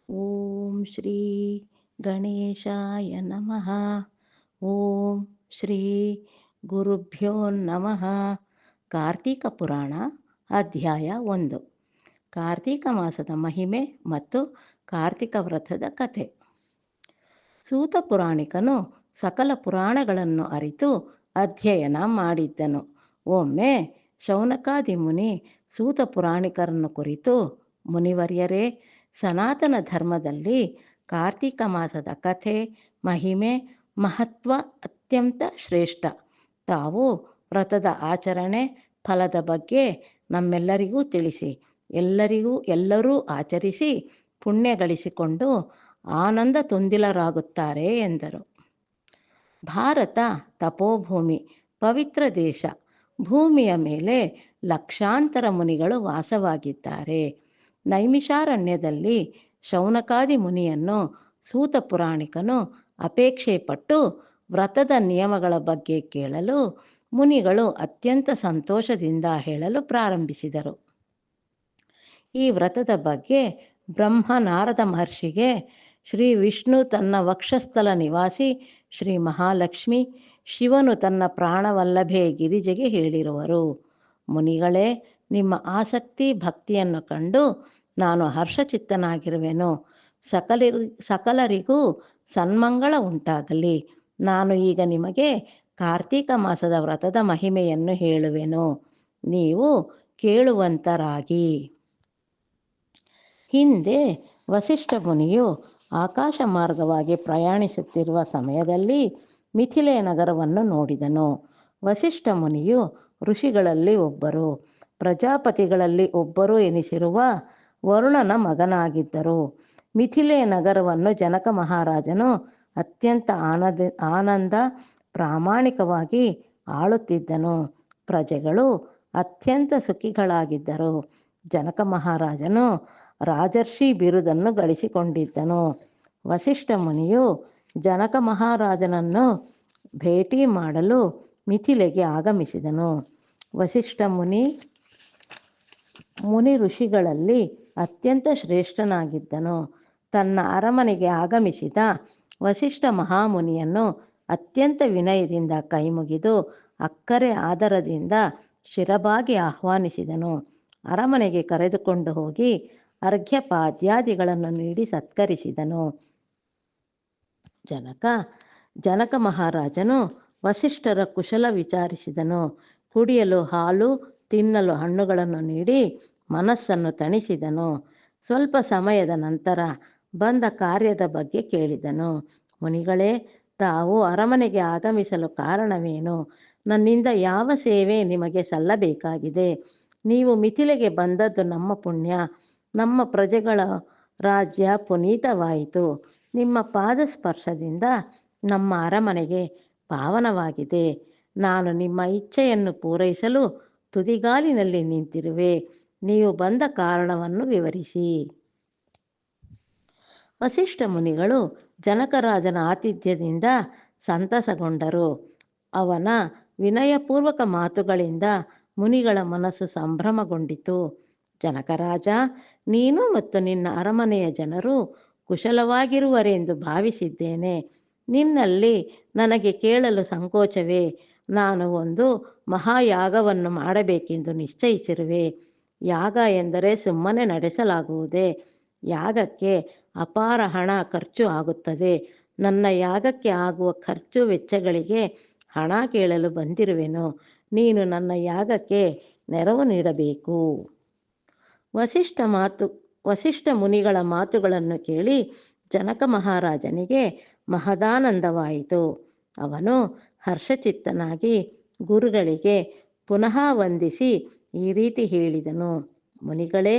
ಓಂ ಶ್ರೀ ಗಣೇಶಾಯ ನಮಃ. ಓಂ ಶ್ರೀ ಗುರುಭ್ಯೋ ನಮಃ. ಕಾರ್ತೀಕ ಪುರಾಣ ಅಧ್ಯಾಯ 1. ಕಾರ್ತೀಕ ಮಾಸದ ಮಹಿಮೆ ಮತ್ತು ಕಾರ್ತಿಕ ವ್ರತದ ಕಥೆ. ಸೂತ ಪುರಾಣಿಕನು ಸಕಲ ಪುರಾಣಗಳನ್ನು ಅರಿತು ಅಧ್ಯಯನ ಮಾಡಿದ್ದನು. ಒಮ್ಮೆ ಶೌನಕಾದಿ ಮುನಿ ಸೂತ ಪುರಾಣಿಕರನ್ನು ಕುರಿತು, ಮುನಿವರ್ಯರೇ, ಸನಾತನ ಧರ್ಮದಲ್ಲಿ ಕಾರ್ತೀಕ ಮಾಸದ ಕಥೆ, ಮಹಿಮೆ, ಮಹತ್ವ ಅತ್ಯಂತ ಶ್ರೇಷ್ಠ. ತಾವು ವ್ರತದ ಆಚರಣೆ, ಫಲದ ಬಗ್ಗೆ ನಮ್ಮೆಲ್ಲರಿಗೂ ತಿಳಿಸಿ. ಎಲ್ಲರೂ ಆಚರಿಸಿ ಪುಣ್ಯ ಗಳಿಸಿಕೊಂಡು ಆನಂದ ತುಂದಿಲರಾಗುತ್ತಾರೆ ಎಂದರು. ಭಾರತ ತಪೋಭೂಮಿ, ಪವಿತ್ರ ದೇಶ. ಭೂಮಿಯ ಮೇಲೆ ಲಕ್ಷಾಂತರ ಮುನಿಗಳು ವಾಸವಾಗಿದ್ದಾರೆ. ನೈಮಿಷಾರಣ್ಯದಲ್ಲಿ ಶೌನಕಾದಿ ಮುನಿಯನ್ನು ಸೂತ ಪುರಾಣಿಕನು ಅಪೇಕ್ಷೆ ಪಟ್ಟು ವ್ರತದ ನಿಯಮಗಳ ಬಗ್ಗೆ ಕೇಳಲು ಮುನಿಗಳು ಅತ್ಯಂತ ಸಂತೋಷದಿಂದ ಹೇಳಲು ಪ್ರಾರಂಭಿಸಿದರು. ಈ ವ್ರತದ ಬಗ್ಗೆ ಬ್ರಹ್ಮ ನಾರದ ಮಹರ್ಷಿಗೆ ಶ್ರೀ ವಿಷ್ಣು ತನ್ನ ವಕ್ಷಸ್ಥಲ ನಿವಾಸಿ ಶ್ರೀ ಮಹಾಲಕ್ಷ್ಮಿ, ಶಿವನು ತನ್ನ ಪ್ರಾಣವಲ್ಲಭೆ ಗಿರಿಜೆಗೆ ಹೇಳಿರುವರು. ಮುನಿಗಳೇ, ನಿಮ್ಮ ಆಸಕ್ತಿ ಭಕ್ತಿಯನ್ನು ಕಂಡು ನಾನು ಹರ್ಷಚಿತ್ತನಾಗಿರುವೆನು. ಸಕಲರಿಗೂ ಸನ್ಮಂಗಳ ಉಂಟಾಗಲಿ. ನಾನು ಈಗ ನಿಮಗೆ ಕಾರ್ತೀಕ ಮಾಸದ ವ್ರತದ ಮಹಿಮೆಯನ್ನು ಹೇಳುವೆನು. ನೀವು ಕೇಳುವಂತರಾಗಿ. ಹಿಂದೆ ವಸಿಷ್ಠ ಮುನಿಯು ಆಕಾಶ ಮಾರ್ಗವಾಗಿ ಪ್ರಯಾಣಿಸುತ್ತಿರುವ ಸಮಯದಲ್ಲಿ ಮಿಥಿಲೆ ನಗರವನ್ನು ನೋಡಿದನು. ವಸಿಷ್ಠ ಮುನಿಯು ಋಷಿಗಳಲ್ಲಿ ಒಬ್ಬರು, ಪ್ರಜಾಪತಿಗಳಲ್ಲಿ ಒಬ್ಬರು ಎನಿಸಿರುವ ವರುಣನ ಮಗನಾಗಿದ್ದರು. ಮಿಥಿಲೆ ನಗರವನ್ನು ಜನಕ ಮಹಾರಾಜನು ಅತ್ಯಂತ ಆನಂದ ಪ್ರಾಮಾಣಿಕವಾಗಿ ಆಳುತ್ತಿದ್ದನು. ಪ್ರಜೆಗಳು ಅತ್ಯಂತ ಸುಖಿಗಳಾಗಿದ್ದರು. ಜನಕ ಮಹಾರಾಜನು ರಾಜರ್ಷಿ ಬಿರುದನ್ನು ಗಳಿಸಿಕೊಂಡಿದ್ದನು. ವಸಿಷ್ಠ ಮುನಿಯು ಜನಕ ಮಹಾರಾಜನನ್ನು ಭೇಟಿ ಮಾಡಲು ಮಿಥಿಲೆಗೆ ಆಗಮಿಸಿದನು. ವಸಿಷ್ಠ ಮುನಿ ಋಷಿಗಳಲ್ಲಿ ಅತ್ಯಂತ ಶ್ರೇಷ್ಠನಾಗಿದ್ದನು. ತನ್ನ ಅರಮನೆಗೆ ಆಗಮಿಸಿದ ವಸಿಷ್ಠ ಮಹಾಮುನಿಯನ್ನು ಅತ್ಯಂತ ವಿನಯದಿಂದ ಕೈಮುಗಿದು ಅಕ್ಕರೆ ಆದರದಿಂದ ಶಿರಬಾಗಿ ಆಹ್ವಾನಿಸಿದನು. ಅರಮನೆಗೆ ಕರೆದುಕೊಂಡು ಹೋಗಿ ಅರ್ಘ್ಯಪಾದ್ಯಾದಿಗಳನ್ನು ನೀಡಿ ಸತ್ಕರಿಸಿದನು. ಜನಕ ಮಹಾರಾಜನು ವಸಿಷ್ಠರ ಕುಶಲ ವಿಚಾರಿಸಿದನು. ಕುಡಿಯಲು ಹಾಲು, ತಿನ್ನಲು ಹಣ್ಣುಗಳನ್ನು ನೀಡಿ ಮನಸ್ಸನ್ನು ತಣಿಸಿದನು. ಸ್ವಲ್ಪ ಸಮಯದ ನಂತರ ಬಂದ ಕಾರ್ಯದ ಬಗ್ಗೆ ಕೇಳಿದನು. ಮುನಿಗಳೇ, ತಾವು ಅರಮನೆಗೆ ಆಗಮಿಸಲು ಕಾರಣವೇನು? ನನ್ನಿಂದ ಯಾವ ಸೇವೆ ನಿಮಗೆ ಸಲ್ಲಬೇಕಾಗಿದೆ? ನೀವು ಮಿಥಿಲೆಗೆ ಬಂದದ್ದು ನಮ್ಮ ಪುಣ್ಯ. ನಮ್ಮ ಪ್ರಜೆಗಳ ರಾಜ್ಯ ಪುನೀತವಾಯಿತು. ನಿಮ್ಮ ಪಾದ ಸ್ಪರ್ಶದಿಂದ ನಮ್ಮ ಅರಮನೆಗೆ ಪಾವನವಾಗಿದೆ. ನಾನು ನಿಮ್ಮ ಇಚ್ಛೆಯನ್ನು ಪೂರೈಸಲು ತುದಿಗಾಲಿನಲ್ಲಿ ನಿಂತಿರುವೆ. ನೀವು ಬಂದ ಕಾರಣವನ್ನು ವಿವರಿಸಿ. ವಸಿಷ್ಠ ಮುನಿಗಳು ಜನಕರಾಜನ ಆತಿಥ್ಯದಿಂದ ಸಂತಸಗೊಂಡರು. ಅವನ ವಿನಯಪೂರ್ವಕ ಮಾತುಗಳಿಂದ ಮುನಿಗಳ ಮನಸ್ಸು ಸಂಭ್ರಮಗೊಂಡಿತು. ಜನಕರಾಜ, ನೀನು ಮತ್ತು ನಿನ್ನ ಅರಮನೆಯ ಜನರು ಕುಶಲವಾಗಿರುವರೆಂದು ಭಾವಿಸಿದ್ದೇನೆ. ನಿನ್ನಲ್ಲಿ ನನಗೆ ಕೇಳಲು ಸಂಕೋಚವೇ? ನಾನು ಒಂದು ಮಹಾಯಾಗವನ್ನು ಮಾಡಬೇಕೆಂದು ನಿಶ್ಚಯಿಸಿರುವೆ. ಯಾಗ ಎಂದರೆ ಸುಮ್ಮನೆ ನಡೆಸಲಾಗುವುದೇ? ಯಾಗಕ್ಕೆ ಅಪಾರ ಹಣ ಖರ್ಚು ಆಗುತ್ತದೆ. ನನ್ನ ಯಾಗಕ್ಕೆ ಆಗುವ ಖರ್ಚು ವೆಚ್ಚಗಳಿಗೆ ಹಣ ಕೇಳಲು ಬಂದಿರುವೆನು. ನೀನು ನನ್ನ ಯಾಗಕ್ಕೆ ನೆರವು ನೀಡಬೇಕು. ವಸಿಷ್ಠ ಮುನಿಗಳ ಮಾತುಗಳನ್ನು ಕೇಳಿ ಜನಕ ಮಹಾರಾಜನಿಗೆ ಮಹದಾನಂದವಾಯಿತು. ಅವನು ಹರ್ಷಚಿತ್ತನಾಗಿ ಗುರುಗಳಿಗೆ ಪುನಃ ವಂದಿಸಿ ಈ ರೀತಿ ಹೇಳಿದನು. ಮುನಿಗಳೇ,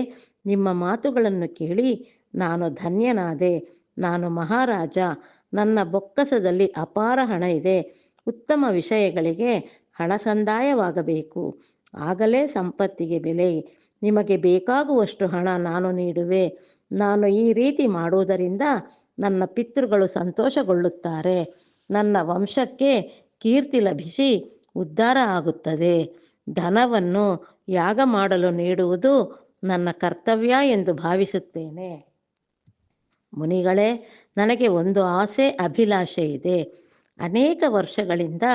ನಿಮ್ಮ ಮಾತುಗಳನ್ನು ಕೇಳಿ ನಾನು ಧನ್ಯನಾದೆ. ನಾನು ಮಹಾರಾಜ. ನನ್ನ ಬೊಕ್ಕಸದಲ್ಲಿ ಅಪಾರ ಹಣ ಇದೆ. ಉತ್ತಮ ವಿಷಯಗಳಿಗೆ ಹಣ ಸಂದಾಯವಾಗಬೇಕು. ಆಗಲೇ ಸಂಪತ್ತಿಗೆ ಬೆಲೆ. ನಿಮಗೆ ಬೇಕಾಗುವಷ್ಟು ಹಣ ನಾನು ನೀಡುವೆ. ನಾನು ಈ ರೀತಿ ಮಾಡುವುದರಿಂದ ನನ್ನ ಪಿತೃಗಳು ಸಂತೋಷಗೊಳ್ಳುತ್ತಾರೆ. ನನ್ನ ವಂಶಕ್ಕೆ ಕೀರ್ತಿ ಲಭಿಸಿ ಉದ್ಧಾರ ಆಗುತ್ತದೆ. ಧನವನ್ನು ಯಾಗ ಮಾಡಲು ನೀಡುವುದು ನನ್ನ ಕರ್ತವ್ಯ ಎಂದು ಭಾವಿಸುತ್ತೇನೆ. ಮುನಿಗಳೇ, ನನಗೆ ಒಂದು ಆಸೆ ಅಭಿಲಾಷೆ ಇದೆ. ಅನೇಕ ವರ್ಷಗಳಿಂದ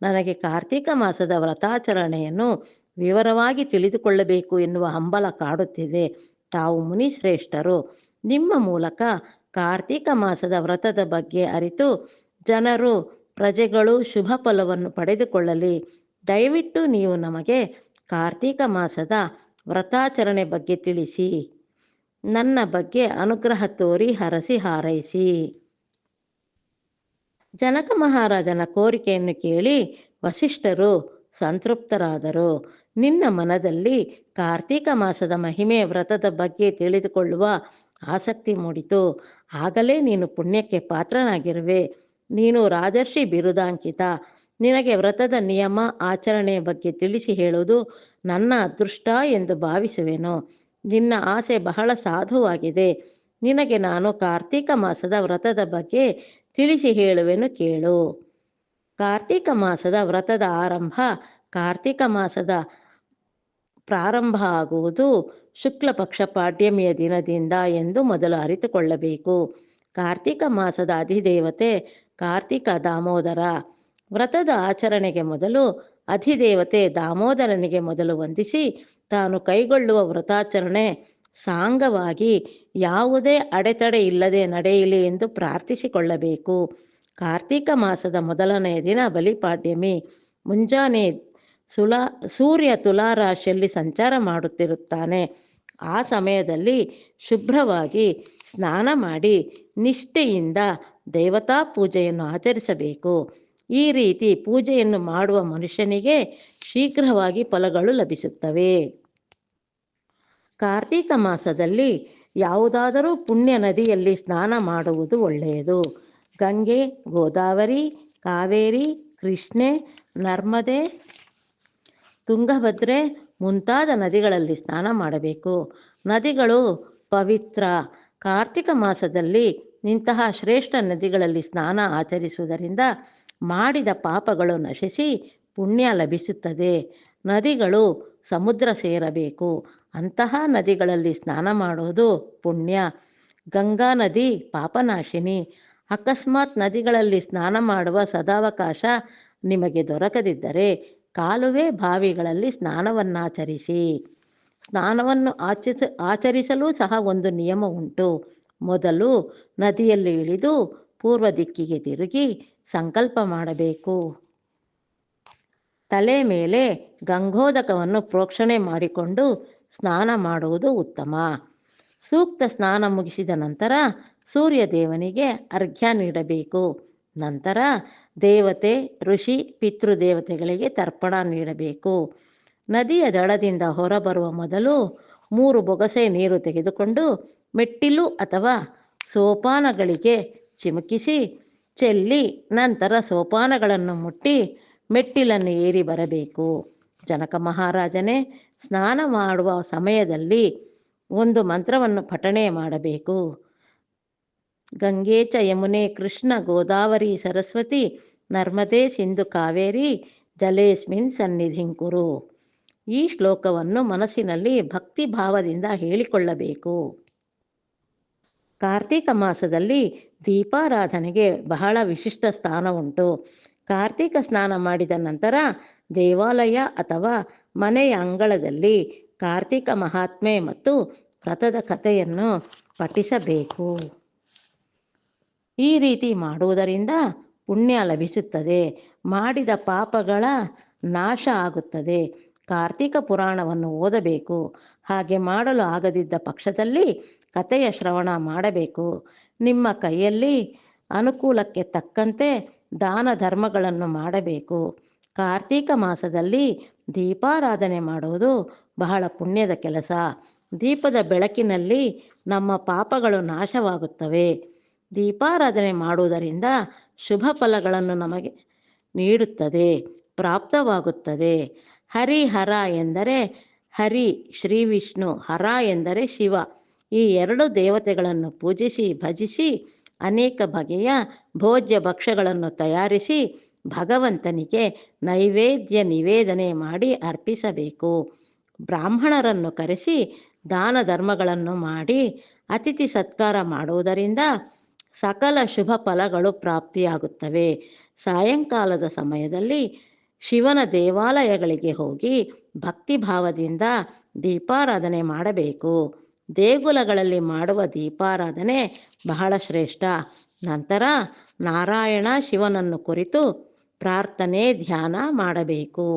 ನನಗೆ ಕಾರ್ತೀಕ ಮಾಸದ ವ್ರತಾಚರಣೆಯನ್ನು ವಿವರವಾಗಿ ತಿಳಿದುಕೊಳ್ಳಬೇಕು ಎನ್ನುವ ಹಂಬಲ ಕಾಡುತ್ತಿದೆ. ತಾವು ಮುನಿಶ್ರೇಷ್ಠರು. ನಿಮ್ಮ ಮೂಲಕ ಕಾರ್ತೀಕ ಮಾಸದ ವ್ರತದ ಬಗ್ಗೆ ಅರಿತು ಜನರು ಪ್ರಜೆಗಳು ಶುಭ ಫಲವನ್ನು ಪಡೆದುಕೊಳ್ಳಲಿ. ದಯವಿಟ್ಟು ನೀವು ನಮಗೆ ಕಾರ್ತೀಕ ಮಾಸದ ವ್ರತಾಚರಣೆ ಬಗ್ಗೆ ತಿಳಿಸಿ. ನನ್ನ ಬಗ್ಗೆ ಅನುಗ್ರಹ ತೋರಿ ಹರಸಿ ಹಾರೈಸಿ. ಜನಕ ಮಹಾರಾಜನ ಕೋರಿಕೆಯನ್ನು ಕೇಳಿ ವಸಿಷ್ಠರು ಸಂತೃಪ್ತರಾದರು. ನಿನ್ನ ಮನದಲ್ಲಿ ಕಾರ್ತೀಕ ಮಾಸದ ಮಹಿಮೆಯ ವ್ರತದ ಬಗ್ಗೆ ತಿಳಿದುಕೊಳ್ಳುವ ಆಸಕ್ತಿ ಮೂಡಿತು. ಆಗಲೇ ನೀನು ಪುಣ್ಯಕ್ಕೆ ಪಾತ್ರನಾಗಿರುವೆ. ನೀನು ರಾಜರ್ಷಿ ಬಿರುದಾಂಕಿತ. ನಿನಗೆ ವ್ರತದ ನಿಯಮ ಆಚರಣೆಯ ಬಗ್ಗೆ ತಿಳಿಸಿ ಹೇಳುವುದು ನನ್ನ ಅದೃಷ್ಟ ಎಂದು ಭಾವಿಸುವೆನು. ನಿನ್ನ ಆಸೆ ಬಹಳ ಸಾಧುವಾಗಿದೆ. ನಿನಗೆ ನಾನು ಕಾರ್ತೀಕ ಮಾಸದ ವ್ರತದ ಬಗ್ಗೆ ತಿಳಿಸಿ ಹೇಳುವೆನು, ಕೇಳು. ಕಾರ್ತೀಕ ಮಾಸದ ವ್ರತದ ಆರಂಭ. ಕಾರ್ತೀಕ ಮಾಸದ ಪ್ರಾರಂಭ ಆಗುವುದು ಶುಕ್ಲ ಪಕ್ಷ ಪಾಡ್ಯಮಿಯ ದಿನದಿಂದ ಎಂದು ಮೊದಲು ಅರಿತುಕೊಳ್ಳಬೇಕು. ಕಾರ್ತೀಕ ಮಾಸದ ಅಧಿದೇವತೆ ಕಾರ್ತೀಕ ದಾಮೋದರ. ವ್ರತದ ಆಚರಣೆಗೆ ಮೊದಲು ಅಧಿದೇವತೆ ದಾಮೋದರನಿಗೆ ಮೊದಲು ವಂದಿಸಿ ತಾನು ಕೈಗೊಳ್ಳುವ ವ್ರತಾಚರಣೆ ಸಾಂಗವಾಗಿ ಯಾವುದೇ ಅಡೆತಡೆ ಇಲ್ಲದೆ ನಡೆಯಲಿ ಎಂದು ಪ್ರಾರ್ಥಿಸಿಕೊಳ್ಳಬೇಕು. ಕಾರ್ತೀಕ ಮಾಸದ ಮೊದಲನೆಯ ದಿನ ಬಲಿಪಾಡ್ಯಮಿ. ಮುಂಜಾನೆ ಸೂರ್ಯ ತುಲಾರಾಶಿಯಲ್ಲಿ ಸಂಚಾರ ಮಾಡುತ್ತಿರುತ್ತಾನೆ. ಆ ಸಮಯದಲ್ಲಿ ಶುಭ್ರವಾಗಿ ಸ್ನಾನ ಮಾಡಿ ನಿಷ್ಠೆಯಿಂದ ದೇವತಾ ಪೂಜೆಯನ್ನು ಆಚರಿಸಬೇಕು. ಈ ರೀತಿ ಪೂಜೆಯನ್ನು ಮಾಡುವ ಮನುಷ್ಯನಿಗೆ ಶೀಘ್ರವಾಗಿ ಫಲಗಳು ಲಭಿಸುತ್ತವೆ. ಕಾರ್ತೀಕ ಮಾಸದಲ್ಲಿ ಯಾವುದಾದರೂ ಪುಣ್ಯ ನದಿಯಲ್ಲಿ ಸ್ನಾನ ಮಾಡುವುದು ಒಳ್ಳೆಯದು. ಗಂಗೆ, ಗೋದಾವರಿ, ಕಾವೇರಿ, ಕೃಷ್ಣೆ, ನರ್ಮದೆ, ತುಂಗಭದ್ರೆ ಮುಂತಾದ ನದಿಗಳಲ್ಲಿ ಸ್ನಾನ ಮಾಡಬೇಕು. ನದಿಗಳು ಪವಿತ್ರ. ಕಾರ್ತೀಕ ಮಾಸದಲ್ಲಿ ಇಂತಹ ಶ್ರೇಷ್ಠ ನದಿಗಳಲ್ಲಿ ಸ್ನಾನ ಆಚರಿಸುವುದರಿಂದ ಮಾಡಿದ ಪಾಪಗಳು ನಶಿಸಿ ಪುಣ್ಯ ಲಭಿಸುತ್ತದೆ. ನದಿಗಳು ಸಮುದ್ರ ಸೇರಬೇಕು. ಅಂತಹ ನದಿಗಳಲ್ಲಿ ಸ್ನಾನ ಮಾಡುವುದು ಪುಣ್ಯ. ಗಂಗಾ ನದಿ ಪಾಪನಾಶಿನಿ. ಅಕಸ್ಮಾತ್ ನದಿಗಳಲ್ಲಿ ಸ್ನಾನ ಮಾಡುವ ಸದಾವಕಾಶ ನಿಮಗೆ ದೊರಕದಿದ್ದರೆ ಕಾಲುವೆ ಬಾವಿಗಳಲ್ಲಿ ಸ್ನಾನವನ್ನಾಚರಿಸಿ. ಸ್ನಾನವನ್ನು ಆಚರಿಸಲು ಸಹ ಒಂದು ನಿಯಮ ಉಂಟು. ಮೊದಲು ನದಿಯಲ್ಲಿ ಇಳಿದು ಪೂರ್ವ ದಿಕ್ಕಿಗೆ ತಿರುಗಿ ಸಂಕಲ್ಪ ಮಾಡಬೇಕು. ತಲೆ ಮೇಲೆ ಗಂಗೋದಕವನ್ನು ಪ್ರೋಕ್ಷಣೆ ಮಾಡಿಕೊಂಡು ಸ್ನಾನ ಮಾಡುವುದು ಉತ್ತಮ. ಸೂಕ್ತ ಸ್ನಾನ ಮುಗಿಸಿದ ನಂತರ ಸೂರ್ಯ ದೇವನಿಗೆ ಅರ್ಘ್ಯ ನೀಡಬೇಕು. ನಂತರ ದೇವತೆ, ಋಷಿ, ಪಿತೃದೇವತೆಗಳಿಗೆ ತರ್ಪಣ ನೀಡಬೇಕು. ನದಿಯ ದಡದಿಂದ ಹೊರಬರುವ ಮೊದಲು 3 ಬೊಗಸೆ ನೀರು ತೆಗೆದುಕೊಂಡು ಮೆಟ್ಟಿಲು ಅಥವಾ ಸೋಪಾನಗಳಿಗೆ ಚಿಮುಕಿಸಿ ಚೆಲ್ಲಿ ನಂತರ ಸೋಪಾನಗಳನ್ನು ಮುಟ್ಟಿ ಮೆಟ್ಟಿಲನ್ನು ಏರಿ ಬರಬೇಕು. ಜನಕ ಮಹಾರಾಜನೇ, ಸ್ನಾನ ಮಾಡುವ ಸಮಯದಲ್ಲಿ ಒಂದು ಮಂತ್ರವನ್ನು ಪಠಣೆ ಮಾಡಬೇಕು. ಗಂಗೆ ಚ ಯಮುನೆ ಕೃಷ್ಣ ಗೋದಾವರಿ ಸರಸ್ವತಿ ನರ್ಮದೆ ಸಿಂಧು ಕಾವೇರಿ ಜಲೇಸ್ಮಿನ್ ಸನ್ನಿಧಿಂ ಕುರು. ಈ ಶ್ಲೋಕವನ್ನು ಮನಸ್ಸಿನಲ್ಲಿ ಭಕ್ತಿ ಭಾವದಿಂದ ಹೇಳಿಕೊಳ್ಳಬೇಕು. ಕಾರ್ತೀಕ ಮಾಸದಲ್ಲಿ ದೀಪಾರಾಧನೆಗೆ ಬಹಳ ವಿಶಿಷ್ಟ ಸ್ಥಾನ ಉಂಟು. ಕಾರ್ತೀಕ ಸ್ನಾನ ಮಾಡಿದ ನಂತರ ದೇವಾಲಯ ಅಥವಾ ಮನೆಯ ಅಂಗಳದಲ್ಲಿ ಕಾರ್ತೀಕ ಮಹಾತ್ಮೆ ಮತ್ತು ವ್ರತದ ಕಥೆಯನ್ನು ಪಠಿಸಬೇಕು. ಈ ರೀತಿ ಮಾಡುವುದರಿಂದ ಪುಣ್ಯ ಲಭಿಸುತ್ತದೆ. ಮಾಡಿದ ಪಾಪಗಳ ನಾಶ ಆಗುತ್ತದೆ. ಕಾರ್ತೀಕ ಪುರಾಣವನ್ನು ಓದಬೇಕು. ಹಾಗೆ ಮಾಡಲು ಆಗದಿದ್ದ ಪಕ್ಷದಲ್ಲಿ ಕಥೆಯ ಶ್ರವಣ ಮಾಡಬೇಕು. ನಿಮ್ಮ ಕೈಯಲ್ಲಿ ಅನುಕೂಲಕ್ಕೆ ತಕ್ಕಂತೆ ದಾನ ಧರ್ಮಗಳನ್ನು ಮಾಡಬೇಕು. ಕಾರ್ತೀಕ ಮಾಸದಲ್ಲಿ ದೀಪಾರಾಧನೆ ಮಾಡುವುದು ಬಹಳ ಪುಣ್ಯದ ಕೆಲಸ. ದೀಪದ ಬೆಳಕಿನಲ್ಲಿ ನಮ್ಮ ಪಾಪಗಳು ನಾಶವಾಗುತ್ತವೆ. ದೀಪಾರಾಧನೆ ಮಾಡುವುದರಿಂದ ಶುಭ ಫಲಗಳನ್ನು ನಮಗೆ ನೀಡುತ್ತದೆ, ಪ್ರಾಪ್ತವಾಗುತ್ತದೆ. ಹರಿಹರ ಎಂದರೆ ಹರಿ ಶ್ರೀ ವಿಷ್ಣು, ಹರ ಎಂದರೆ ಶಿವ. ಈ 2 ದೇವತೆಗಳನ್ನು ಪೂಜಿಸಿ ಭಜಿಸಿ ಅನೇಕ ಬಗೆಯ ಭೋಜ್ಯ ಭಕ್ಷ್ಯಗಳನ್ನು ತಯಾರಿಸಿ ಭಗವಂತನಿಗೆ ನೈವೇದ್ಯ ನಿವೇದನೆ ಮಾಡಿ ಅರ್ಪಿಸಬೇಕು. ಬ್ರಾಹ್ಮಣರನ್ನು ಕರೆಸಿ ದಾನ ಧರ್ಮಗಳನ್ನು ಮಾಡಿ ಅತಿಥಿ ಸತ್ಕಾರ ಮಾಡುವುದರಿಂದ ಸಕಲ ಶುಭ ಫಲಗಳು ಪ್ರಾಪ್ತಿಯಾಗುತ್ತವೆ. ಸಾಯಂಕಾಲದ ಸಮಯದಲ್ಲಿ ಶಿವನ ದೇವಾಲಯಗಳಿಗೆ ಹೋಗಿ ಭಕ್ತಿಭಾವದಿಂದ ದೀಪಾರಾಧನೆ ಮಾಡಬೇಕು. ದೇಗುಲಗಳಲ್ಲಿ ಮಾಡುವ ದೀಪಾರಾಧನೆ ಬಹಳ ಶ್ರೇಷ್ಠ. ನಂತರ ನಾರಾಯಣ ಶಿವನನ್ನು ಕುರಿತು ಪ್ರಾರ್ಥನೆ ಧ್ಯಾನ ಮಾಡಬೇಕು.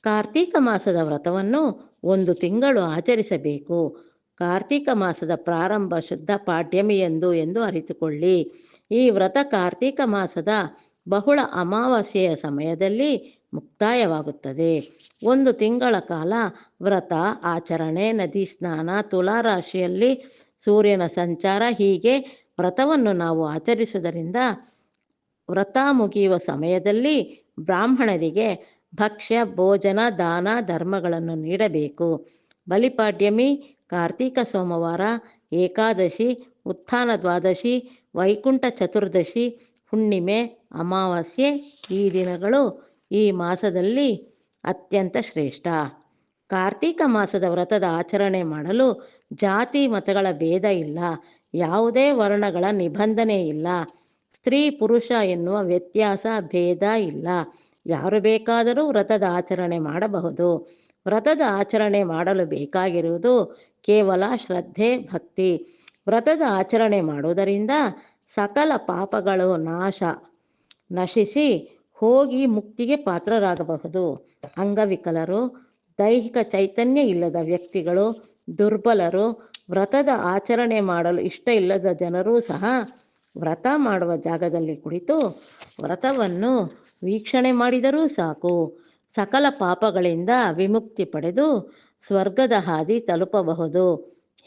ಕಾರ್ತೀಕ ಮಾಸದ ವ್ರತವನ್ನು 1 ತಿಂಗಳು ಆಚರಿಸಬೇಕು. ಕಾರ್ತೀಕ ಮಾಸದ ಪ್ರಾರಂಭ ಶುದ್ಧ ಪಾಡ್ಯಮಿಯಂದು ಎಂದು ಅರಿತುಕೊಳ್ಳಿ. ಈ ವ್ರತ ಕಾರ್ತೀಕ ಮಾಸದ ಬಹುಳ ಅಮಾವಾಸ್ಯೆಯ ಸಮಯದಲ್ಲಿ ಮುಕ್ತಾಯವಾಗುತ್ತದೆ. 1 ತಿಂಗಳ ಕಾಲ ವ್ರತ ಆಚರಣೆ, ನದಿ ಸ್ನಾನ, ತುಲಾರಾಶಿಯಲ್ಲಿ ಸೂರ್ಯನ ಸಂಚಾರ, ಹೀಗೆ ವ್ರತವನ್ನು ನಾವು ಆಚರಿಸುವುದರಿಂದ ವ್ರತ ಮುಗಿಯುವ ಸಮಯದಲ್ಲಿ ಬ್ರಾಹ್ಮಣರಿಗೆ ಭಕ್ಷ್ಯ, ಭೋಜನ, ದಾನ ಧರ್ಮಗಳನ್ನು ನೀಡಬೇಕು. ಬಲಿಪಾಡ್ಯಮಿ, ಕಾರ್ತೀಕ ಸೋಮವಾರ, ಏಕಾದಶಿ, ಉತ್ಥಾನ ದ್ವಾದಶಿ, ವೈಕುಂಠ ಚತುರ್ದಶಿ, ಹುಣ್ಣಿಮೆ, ಅಮಾವಾಸ್ಯೆ ಈ ದಿನಗಳು ಈ ಮಾಸದಲ್ಲಿ ಅತ್ಯಂತ ಶ್ರೇಷ್ಠ. ಕಾರ್ತೀಕ ಮಾಸದ ವ್ರತದ ಆಚರಣೆ ಮಾಡಲು ಜಾತಿ ಮತಗಳ ಭೇದ ಇಲ್ಲ. ಯಾವುದೇ ವರ್ಣಗಳ ನಿಬಂಧನೆ ಇಲ್ಲ. ಸ್ತ್ರೀ ಪುರುಷ ಎನ್ನುವ ವ್ಯತ್ಯಾಸ ಭೇದ ಇಲ್ಲ. ಯಾರು ಬೇಕಾದರೂ ವ್ರತದ ಆಚರಣೆ ಮಾಡಬಹುದು. ವ್ರತದ ಆಚರಣೆ ಮಾಡಲು ಬೇಕಾಗಿರುವುದು ಕೇವಲ ಶ್ರದ್ಧೆ, ಭಕ್ತಿ. ವ್ರತದ ಆಚರಣೆ ಮಾಡುವುದರಿಂದ ಸಕಲ ಪಾಪಗಳು ನಶಿಸಿ ಹೋಗಿ ಮುಕ್ತಿಗೆ ಪಾತ್ರರಾಗಬಹುದು. ಅಂಗವಿಕಲರು, ದೈಹಿಕ ಚೈತನ್ಯ ಇಲ್ಲದ ವ್ಯಕ್ತಿಗಳು, ದುರ್ಬಲರು, ವ್ರತದ ಆಚರಣೆ ಮಾಡಲು ಇಷ್ಟ ಇಲ್ಲದ ಜನರೂ ಸಹ ವ್ರತ ಮಾಡುವ ಜಾಗದಲ್ಲಿ ಕುಳಿತು ವ್ರತವನ್ನು ವೀಕ್ಷಣೆ ಮಾಡಿದರೂ ಸಾಕು, ಸಕಲ ಪಾಪಗಳಿಂದ ವಿಮುಕ್ತಿ ಪಡೆದು ಸ್ವರ್ಗದ ಹಾದಿ ತಲುಪಬಹುದು.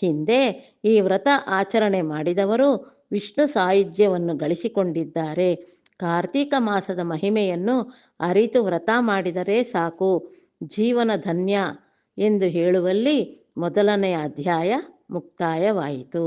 ಹಿಂದೆ ಈ ವ್ರತ ಆಚರಣೆ ಮಾಡಿದವರು ವಿಷ್ಣು ಸಾಯುಜ್ಯವನ್ನು ಗಳಿಸಿಕೊಂಡಿದ್ದಾರೆ. ಕಾರ್ತೀಕ ಮಾಸದ ಮಹಿಮೆಯನ್ನು ಅರಿತು ವ್ರತ ಮಾಡಿದರೆ ಸಾಕು, ಜೀವನ ಧನ್ಯ ಎಂದು ಹೇಳುವಲ್ಲಿ ಮೊದಲನೆಯ ಅಧ್ಯಾಯ ಮುಕ್ತಾಯವಾಯಿತು.